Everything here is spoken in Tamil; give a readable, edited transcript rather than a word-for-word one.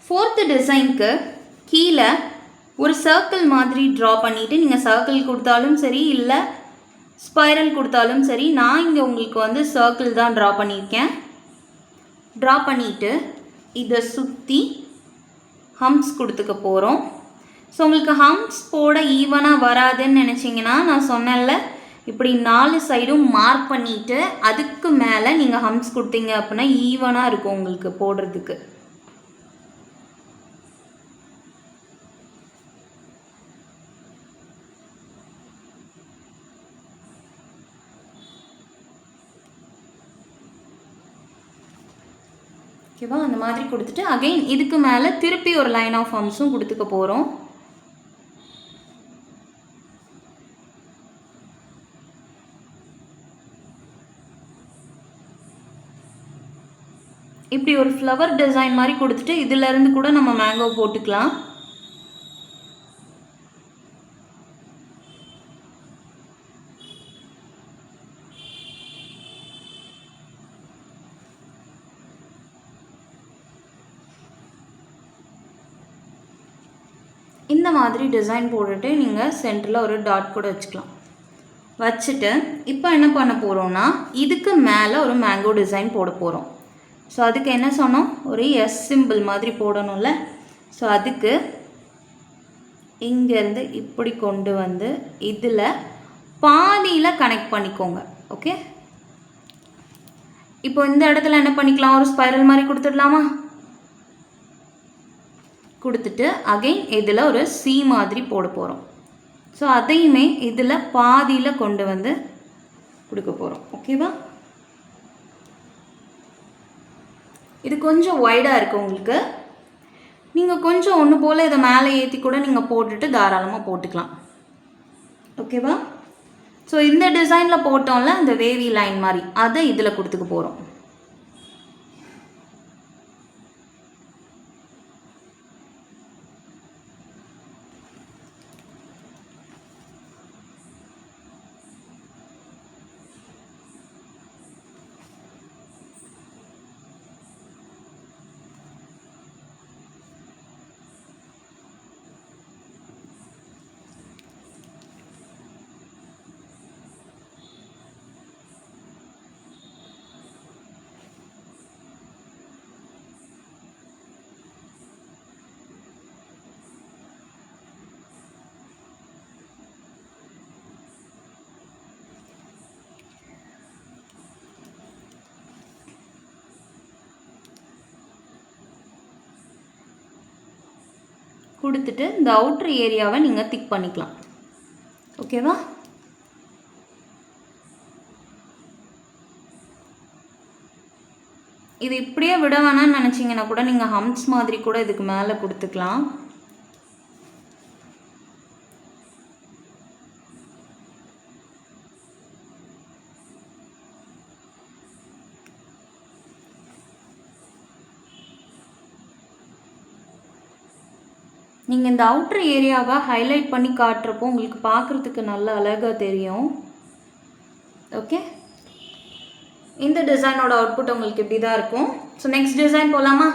4th டிசைனுக்கு கீழே ஒரு சர்க்கிள் மாதிரி ட்ரா பண்ணிவிட்டு, நீங்கள் சர்க்கிள் கொடுத்தாலும் சரி இல்லை ஸ்பைரல் கொடுத்தாலும் சரி, நான் இங்கே உங்களுக்கு வந்து சர்க்கிள் தான் ட்ரா பண்ணியிருக்கேன். ட்ரா பண்ணிவிட்டு இதை சுற்றி ஹம்ப்ஸ் கொடுத்துக்க போகிறோம். ஸோ உங்களுக்கு ஹம்ப்ஸ் போட ஈவனாக வராதுன்னு நினச்சிங்கன்னா, நான் சொன்னேன்ல, இப்படி 4 சைடும் மார்க் பண்ணிவிட்டு அதுக்கு மேலே நீங்கள் ஹம்ப்ஸ் கொடுத்தீங்க அப்படின்னா ஈவனாக இருக்கும் உங்களுக்கு போடுறதுக்கு. ஓகேவா? அந்த மாதிரி கொடுத்துட்டு அகைன் இதுக்கு மேலே திருப்பி ஒரு லைன் ஆஃப் ஹம்ப்ஸும் கொடுத்துக்க போகிறோம். இப்படி ஒரு ஃப்ளவர் டிசைன் மாதிரி கொடுத்துட்டு இதிலேருந்து கூட நம்ம மேங்கோ போட்டுக்கலாம். இந்த மாதிரி டிசைன் போட்டுட்டு நீங்கள் சென்டரில் ஒரு டாட் கூட வச்சுக்கலாம். வச்சுட்டு இப்போ என்ன பண்ண போகிறோம்னா, இதுக்கு மேலே ஒரு மேங்கோ டிசைன் போட போகிறோம். ஸோ அதுக்கு என்ன சொன்னோம், ஒரு எஸ் சிம்பிள் மாதிரி போடணும்ல. ஸோ அதுக்கு இங்கேருந்து இப்படி கொண்டு வந்து இதில் பாதியில் கனெக்ட் பண்ணிக்கோங்க. ஓகே, இப்போ இந்த இடத்துல என்ன பண்ணிக்கலாம், ஒரு ஸ்பைரல் மாதிரி கொடுத்துடலாமா? கொடுத்துட்டு அகைன் இதில் ஒரு சி மாதிரி போட போகிறோம். ஸோ அதையுமே இதில் பாதியில் கொண்டு வந்து கொடுக்க போகிறோம். ஓகேவா? இது கொஞ்சம் வைடாக இருக்குது உங்களுக்கு. நீங்கள் கொஞ்சம் ஒன்று போல் இதை மேலே ஏற்றி கூட நீங்கள் போட்டுட்டு தாராளமாக போட்டுக்கலாம். ஓகேவா? ஸோ இந்த டிசைனில் போட்டோம்ல அந்த வேவி லைன் மாதிரி, அதை இதில் கொடுத்துக்க போகிறோம். கொடுத்துட்டு இந்த அவுட்ரு ஏரியாவை நீங்கள் திக் பண்ணிக்கலாம். ஓகேவா? இது இப்படியே விட வேணாம்னு நினச்சிங்கன்னா கூட நீங்கள் ஹம்ப்ஸ் மாதிரி கூட இதுக்கு மேலே கொடுத்துக்கலாம். நீங்கள் இந்த அவுட்ரு ஏரியாவை ஹைலைட் பண்ணி காட்டுறப்போ உங்களுக்கு பார்க்குறதுக்கு நல்ல அழகாக தெரியும். ஓகே, இந்த டிசைனோட அவுட்புட் உங்களுக்கு இப்படி தான் இருக்கும். ஸோ நெக்ஸ்ட் டிசைன் போகலாமா?